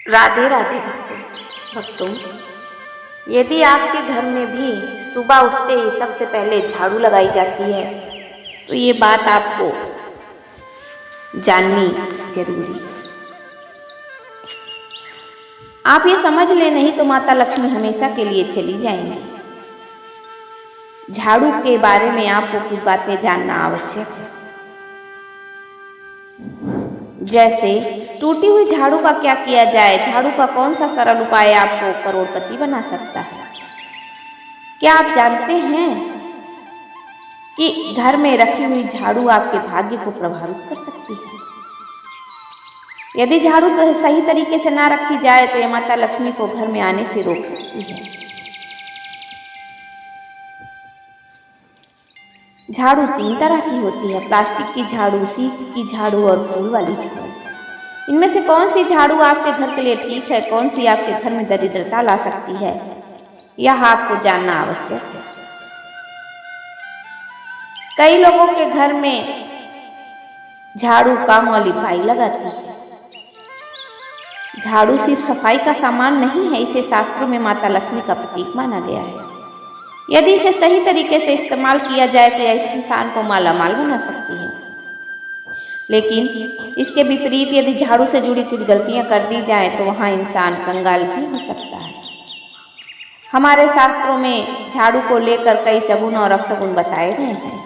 राधे राधे भक्तों, यदि आपके घर में भी सुबह उठते ही सबसे पहले झाड़ू लगाई जाती है तो ये बात आपको जाननी जरूरी है। आप ये समझ ले, नहीं तो माता लक्ष्मी हमेशा के लिए चली जाएंगी। झाड़ू के बारे में आपको कुछ बातें जानना आवश्यक है। जैसे टूटी हुई झाड़ू का क्या किया जाए, झाड़ू का कौन सा सरल उपाय आपको करोड़पति बना सकता है। क्या आप जानते हैं कि घर में रखी हुई झाड़ू आपके भाग्य को प्रभावित कर सकती है। यदि झाड़ू सही तरीके से ना रखी जाए तो यह माता लक्ष्मी को घर में आने से रोक सकती है। झाड़ू 3 तरह की होती है, प्लास्टिक की झाड़ू, सीक की झाड़ू और फूल वाली झाड़ू। इनमें से कौन सी झाड़ू आपके घर के लिए ठीक है, कौन सी आपके घर में दरिद्रता ला सकती है, यह आपको जानना आवश्यक है। कई लोगों के घर में झाड़ू काम वाली बाई लगाती है। झाड़ू सिर्फ सफाई का सामान नहीं है, इसे शास्त्रों में माता लक्ष्मी का प्रतीक माना गया है। यदि इसे सही तरीके से इस्तेमाल किया जाए तो यह इस इंसान को मालामाल बना सकती है। लेकिन इसके विपरीत यदि झाड़ू से जुड़ी कुछ गलतियां कर दी जाएं तो वहां इंसान कंगाल भी हो सकता है। हमारे शास्त्रों में झाड़ू को लेकर कई सगुन और अपशगुन बताए गए हैं।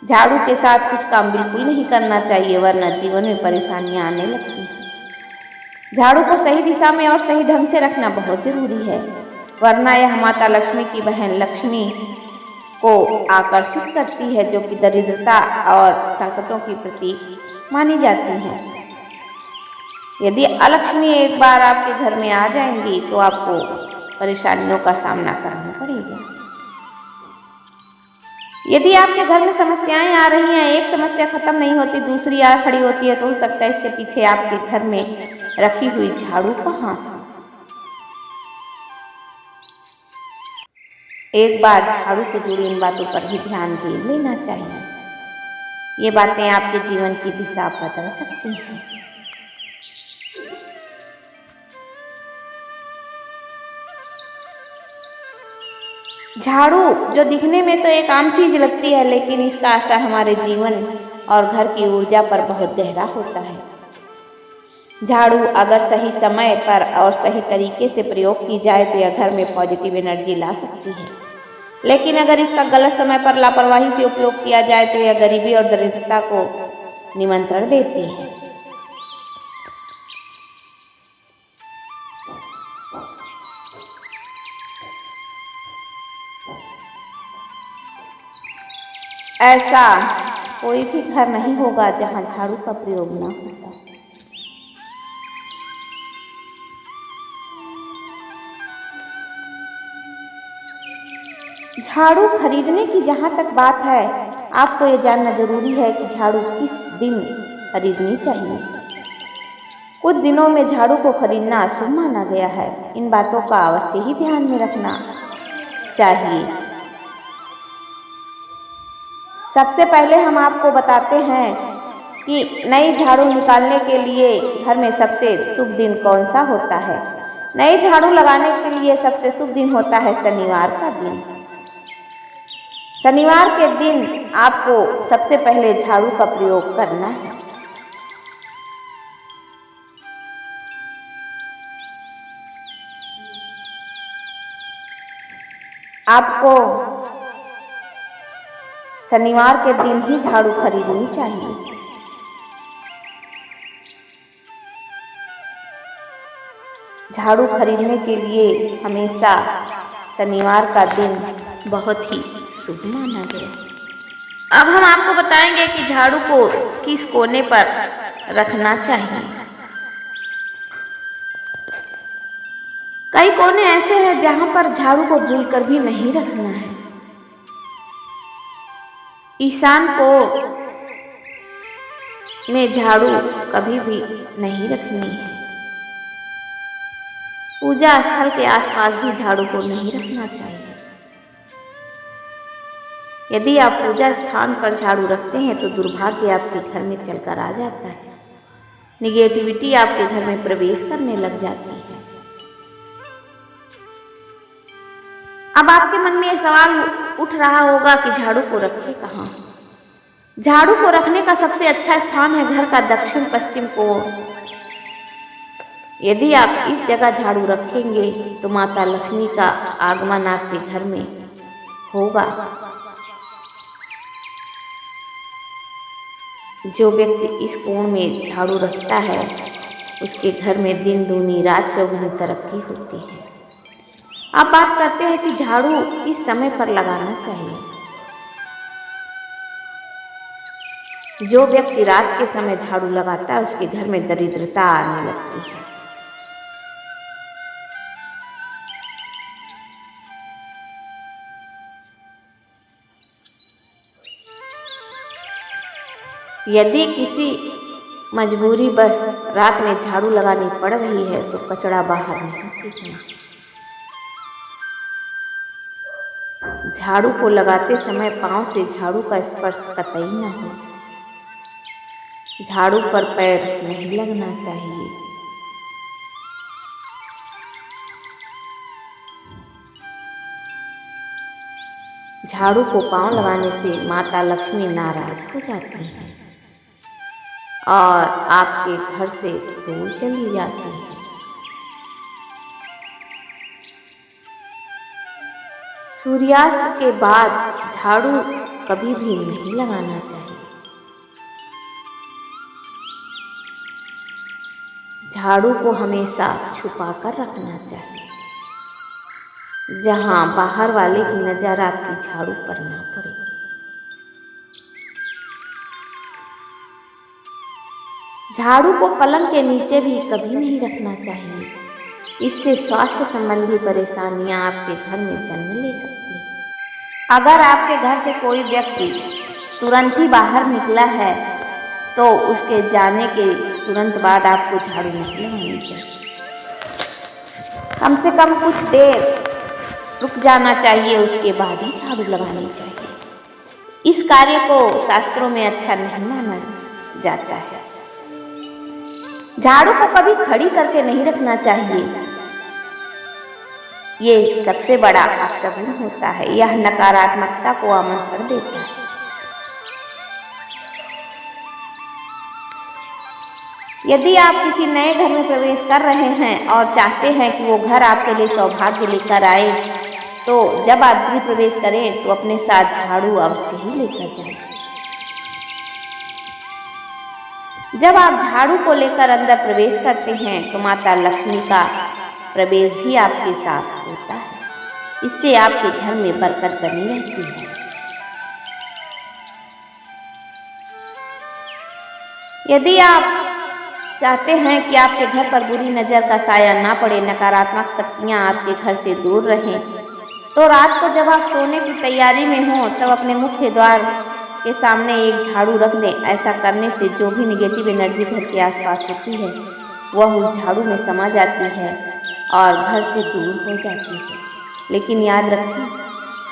झाड़ू के साथ कुछ काम बिल्कुल नहीं करना चाहिए, वरना जीवन में परेशानियां आने लगती हैं। झाड़ू को सही दिशा में और सही ढंग से रखना बहुत जरूरी है, वरना यह माता लक्ष्मी की बहन लक्ष्मी को आकर्षित करती है, जो कि दरिद्रता और संकटों की प्रतीक मानी जाती है। यदि अलक्ष्मी एक बार आपके घर में आ जाएंगी तो आपको परेशानियों का सामना करना पड़ेगा। यदि आपके घर में समस्याएं आ रही हैं, एक समस्या खत्म नहीं होती, दूसरी आ खड़ी होती है, तो हो सकता है इसके पीछे आपके घर में रखी हुई झाड़ू का हाथ हो। एक बार झाड़ू से जुड़ी इन बातों पर भी ध्यान दे लेना चाहिए। ये बातें आपके जीवन की दिशा बदल सकती हैं। झाड़ू जो दिखने में तो एक आम चीज लगती है, लेकिन इसका असर हमारे जीवन और घर की ऊर्जा पर बहुत गहरा होता है। झाड़ू अगर सही समय पर और सही तरीके से प्रयोग की जाए तो यह घर में पॉजिटिव एनर्जी ला सकती है, लेकिन अगर इसका गलत समय पर लापरवाही से उपयोग किया जाए तो यह गरीबी और दरिद्रता को निमंत्रण देती है। ऐसा कोई भी घर नहीं होगा जहां झाड़ू का प्रयोग न होता। झाड़ू खरीदने की जहां तक बात है, आपको ये जानना जरूरी है कि झाड़ू किस दिन खरीदनी चाहिए। कुछ दिनों में झाड़ू को खरीदना अशुभ माना गया है। इन बातों का अवश्य ही ध्यान में रखना चाहिए। सबसे पहले हम आपको बताते हैं कि नई झाड़ू निकालने के लिए घर में सबसे शुभ दिन कौन सा होता है। नई झाड़ू लगाने के लिए सबसे शुभ दिन होता है शनिवार का दिन। शनिवार के दिन आपको सबसे पहले झाड़ू का प्रयोग करना है। आपको शनिवार के दिन ही झाड़ू खरीदनी चाहिए। झाड़ू खरीदने के लिए हमेशा शनिवार का दिन बहुत ही शुभ माना गया। अब हम आपको बताएंगे कि झाड़ू को किस कोने पर रखना चाहिए। कई कोने ऐसे हैं जहां पर झाड़ू को भूलकर भी नहीं रखना है। ईशान को में झाड़ू कभी भी नहीं रखनी है। पूजा स्थल के आसपास भी झाड़ू को नहीं रखना चाहिए। यदि आप पूजा स्थान पर झाड़ू रखते हैं तो दुर्भाग्य आपके घर में चलकर आ जाता है। निगेटिविटी आपके घर में प्रवेश करने लग जाती है। अब आपके मन में यह सवाल उठ रहा होगा कि झाड़ू को रखें कहाँ? झाड़ू को रखने का सबसे अच्छा स्थान है घर का दक्षिण पश्चिम कोण। यदि आप इस जगह झाड़ू रखेंगे तो माता लक्ष्मी का आगमन आपके घर में होगा। जो व्यक्ति इस कोण में झाड़ू रखता है उसके घर में दिन दूनी रात चौगुनी तरक्की होती है। अब बात करते हैं कि झाड़ू किस समय पर लगाना चाहिए। जो व्यक्ति रात के समय झाड़ू लगाता है उसके घर में दरिद्रता आने लगती है। यदि किसी मजबूरी बस रात में झाड़ू लगानी पड़ रही है तो कचरा बाहर नहीं फेंकना। झाड़ू को लगाते समय पांव से झाड़ू का स्पर्श कतई न हो। झाड़ू पर पैर नहीं लगना चाहिए। झाड़ू को पांव लगाने से माता लक्ष्मी नाराज हो जाती है और आपके घर से दूर चली जाती है। सूर्यास्त के बाद झाड़ू कभी भी नहीं लगाना चाहिए। झाड़ू को हमेशा छुपा कर रखना चाहिए, जहां बाहर वाले की नजर आपकी झाड़ू पर ना पड़े। झाड़ू को पलंग के नीचे भी कभी नहीं रखना चाहिए। इससे स्वास्थ्य संबंधी परेशानियां आपके घर में जन्म ले सकती हैं। अगर आपके घर से कोई व्यक्ति तुरंत ही बाहर निकला है तो उसके जाने के तुरंत बाद आपको झाड़ू नहीं लगानी चाहिए। कम से कम कुछ देर रुक जाना चाहिए, उसके बाद ही झाड़ू लगानी चाहिए। इस कार्य को शास्त्रों में अच्छा नहीं माना जाता है। झाड़ू को कभी खड़ी करके नहीं रखना चाहिए। ये सबसे बड़ा अपशगुन होता है। यह नकारात्मकता को आमंत्रण देता है। यदि आप किसी नए घर में प्रवेश कर रहे हैं और चाहते हैं कि वो घर आपके लिए सौभाग्य लेकर आए, तो जब आप गृह प्रवेश करें तो अपने साथ झाड़ू अवश्य ही लेकर जाएं। जब आप झाड़ू को लेकर अंदर प्रवेश करते हैं तो माता लक्ष्मी का प्रवेश भी आपके साथ होता है। इससे आपके घर में बरकत बनी रहती है। यदि आप चाहते हैं कि आपके घर पर बुरी नज़र का साया ना पड़े, नकारात्मक शक्तियां आपके घर से दूर रहें, तो रात को जब आप सोने की तैयारी में हों तब अपने मुख्य द्वार के सामने एक झाड़ू रख दें। ऐसा करने से जो भी निगेटिव एनर्जी घर के आसपास होती है वह उस झाड़ू में समा जाती है और घर से दूर हो जाती है। लेकिन याद रखें,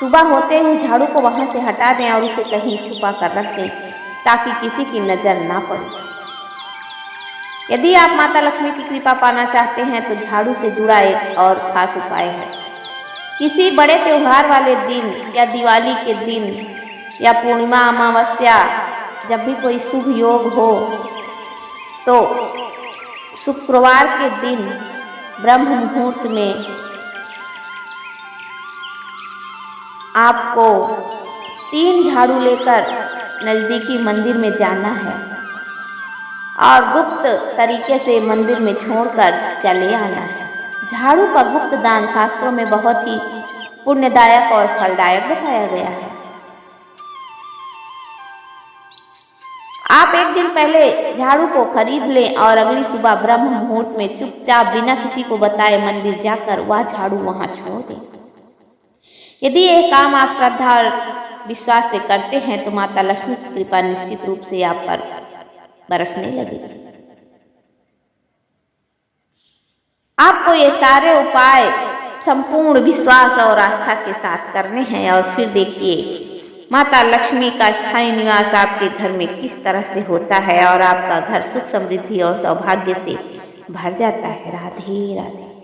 सुबह होते ही झाड़ू को वहां से हटा दें और उसे कहीं छुपा कर रख दें ताकि किसी की नज़र ना पड़े। यदि आप माता लक्ष्मी की कृपा पाना चाहते हैं तो झाड़ू से जुड़ा एक और खास उपाय है। किसी बड़े त्योहार वाले दिन या दिवाली के दिन या पूर्णिमा अमावस्या, जब भी कोई शुभ योग हो, तो शुक्रवार के दिन ब्रह्म मुहूर्त में आपको 3 झाड़ू लेकर नजदीकी मंदिर में जाना है और गुप्त तरीके से मंदिर में छोड़कर चले आना है। झाड़ू का गुप्त दान शास्त्रों में बहुत ही पुण्यदायक और फलदायक बताया गया है। आप एक दिन पहले झाड़ू को खरीद लें और अगली सुबह ब्रह्म मुहूर्त में चुपचाप बिना किसी को बताए मंदिर जाकर वह झाड़ू वहां छोड़ दें। यदि यह काम आप श्रद्धा और विश्वास से करते हैं तो माता लक्ष्मी की कृपा निश्चित रूप से आप पर बरसने लगेगी। आपको ये सारे उपाय संपूर्ण विश्वास और आस्था के साथ करने हैं और फिर देखिए माता लक्ष्मी का स्थायी निवास आपके घर में किस तरह से होता है और आपका घर सुख समृद्धि और सौभाग्य से भर जाता है। राधे राधे।